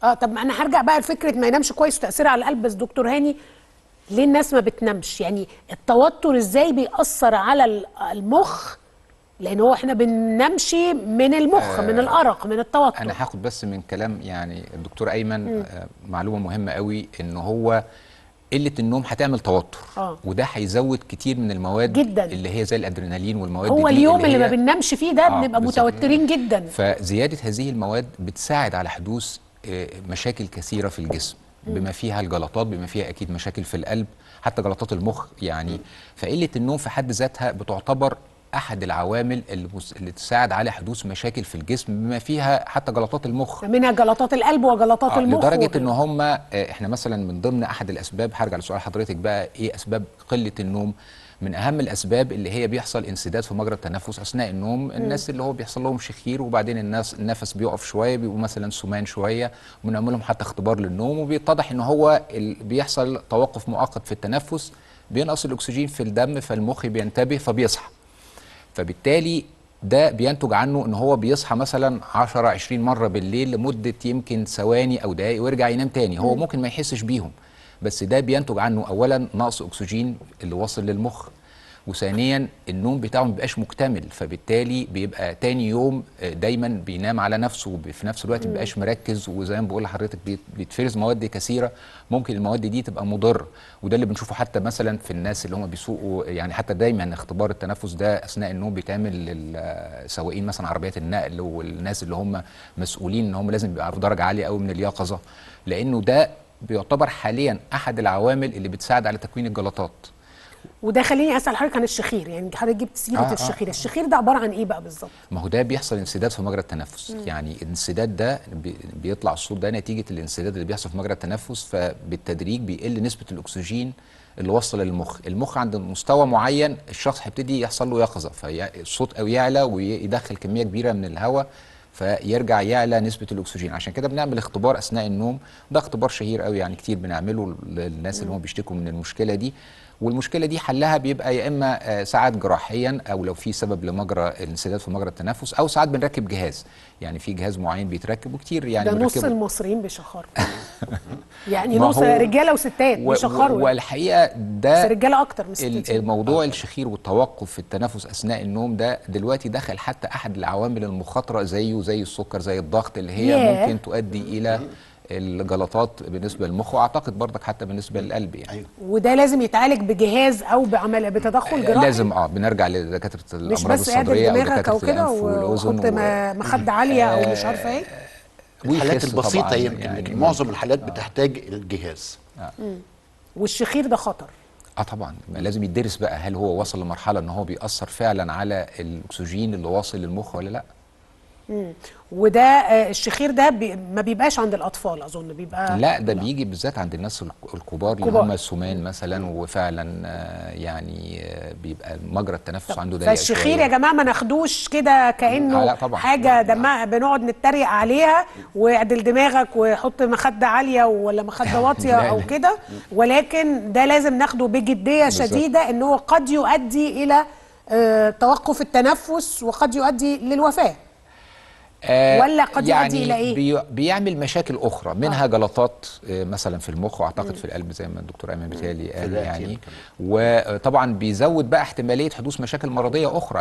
طب ما انا هرجع بقى لفكره ما ينامش كويس وتاثيرها على القلب. بس دكتور هاني، ليه الناس ما بتنامش؟ يعني التوتر ازاي بيأثر على المخ؟ لان هو احنا بننامش من المخ، من الارق، من التوتر. انا هاخد بس من كلام يعني الدكتور ايمن معلومه مهمه قوي، ان هو قله النوم هتعمل توتر. وده هيزود كتير من المواد جدا اللي هي زي الادرينالين والمواد هو دي اليوم اللي ما بننامش فيه ده بنبقى بالزبط. متوترين جدا. فزياده هذه المواد بتساعد على حدوث مشاكل كثيره في الجسم، بما فيها الجلطات، بما فيها اكيد مشاكل في القلب، حتى جلطات المخ يعني. فقله النوم في حد ذاتها بتعتبر احد العوامل اللي تساعد على حدوث مشاكل في الجسم، بما فيها حتى جلطات المخ، منها جلطات القلب وجلطات المخ. لدرجه ان هم احنا مثلا من ضمن احد الاسباب، هرجع لسؤال حضرتك بقى، ايه اسباب قله النوم؟ من اهم الاسباب اللي هي بيحصل انسداد في مجرى التنفس اثناء النوم. الناس اللي هو بيحصل لهم شخير وبعدين النفس بيقف شويه، بيبقوا مثلا سمان شويه، وبنعمل لهم حتى اختبار للنوم، وبيتضح ان هو بيحصل توقف مؤقت في التنفس، بينقص الاكسجين في الدم، فالمخ بينتبه فبيصحى. فبالتالي ده بينتج عنه ان هو بيصحى مثلا 10 20 مره بالليل لمده يمكن ثواني او دقائق ويرجع ينام تاني. هو ممكن ما يحسش بيهم، بس ده بينتج عنه اولا نقص اكسجين اللي واصل للمخ، وثانيا النوم بتاعه ما بيبقاش مكتمل، فبالتالي بيبقى تاني يوم دايما بينام على نفسه، وفي نفس الوقت ما بيبقاش مركز. وزي ما بقول لحضرتك بيتفرز مواد كثيره، ممكن المواد دي تبقى مضره. وده اللي بنشوفه حتى مثلا في الناس اللي هم بيسوقوا، يعني حتى دايما اختبار التنفس ده اثناء النوم بيتعمل للسواقين مثلا عربيات النقل، والناس اللي هم مسؤولين ان هم لازم يبقوا في درجه عاليه قوي من اليقظه، لانه ده بيعتبر حاليا احد العوامل اللي بتساعد على تكوين الجلطات. وده خليني اسال حضرتك عن الشخير. يعني حضرتك جبت سيره الشخير. الشخير ده عباره عن ايه بقى بالظبط؟ ما هو ده بيحصل انسداد في مجرى التنفس. يعني الانسداد ده بيطلع الصوت ده نتيجه الانسداد اللي بيحصل في مجرى التنفس، فبالتدريج بيقل نسبه الاكسجين اللي وصل للمخ. المخ عند مستوى معين الشخص هيبتدي يحصل له يقظه، فالصوت او يعلى ويدخل كميه كبيره من الهواء، فيرجع يعلى نسبه الاكسجين. عشان كده بنعمل اختبار اثناء النوم، ده اختبار شهير قوي يعني، كتير بنعمله للناس اللي هم بيشتكوا من المشكله دي. والمشكله دي حلها بيبقى يا اما ساعات جراحيا، او لو في سبب لمجرى الانسداد في مجرى التنفس، او ساعات بنركب جهاز. يعني في جهاز معين بيتركب، وكتير يعني ده نص المصريين بيشخروا. يعني نص رجاله وستات بيشخروا. والحقيقه ده بس رجاله اكتر من ستات. الموضوع الشخير والتوقف في التنفس اثناء النوم ده دلوقتي دخل حتى احد العوامل المخاطره، زي السكر، زي الضغط، اللي هي ممكن تؤدي الى الجلطات بالنسبه للمخ، واعتقد برضك حتى بالنسبه للقلب يعني. وده لازم يتعالج بجهاز او بعمل بتدخل جراحي؟ لازم بنرجع لدكاتره الامراض مش بس الصدريه او دماغك دكاتره او كده الانف والاذن، وحط مخده عاليه او مش عارفه ايه. الحالات البسيطه يمكن يعني، لكن معظم الحالات بتحتاج الجهاز. والشخير ده خطر؟ طبعا لازم يدرس بقى، هل هو وصل لمرحله ان هو بيأثر فعلا على الاكسجين اللي واصل للمخ ولا لا. وده الشخير ده ما بيبقاش عند الاطفال اظن، بيبقى لا، ده بيجي بالذات عند الناس الكبار اللي هم السمان مثلا، وفعلا يعني بيبقى مجرى التنفس عنده ضيق شويه. فالشخير يا جماعه ما ناخدوش كده كانه حاجه دمها بنقعد نتريق عليها واعدل دماغك وحط مخده عاليه ولا مخده واطيه او كده، ولكن ده لازم ناخده بجديه شديده، ان هو قد يؤدي الى توقف التنفس وقد يؤدي للوفاه. ولا قد يؤدي الى ايه؟ بيعمل مشاكل اخرى، منها جلطات مثلا في المخ، واعتقد في القلب زي ما الدكتور ايمن بيتهيألي قال يعني. وطبعا بيزود بقى احتماليه حدوث مشاكل مرضيه اخرى.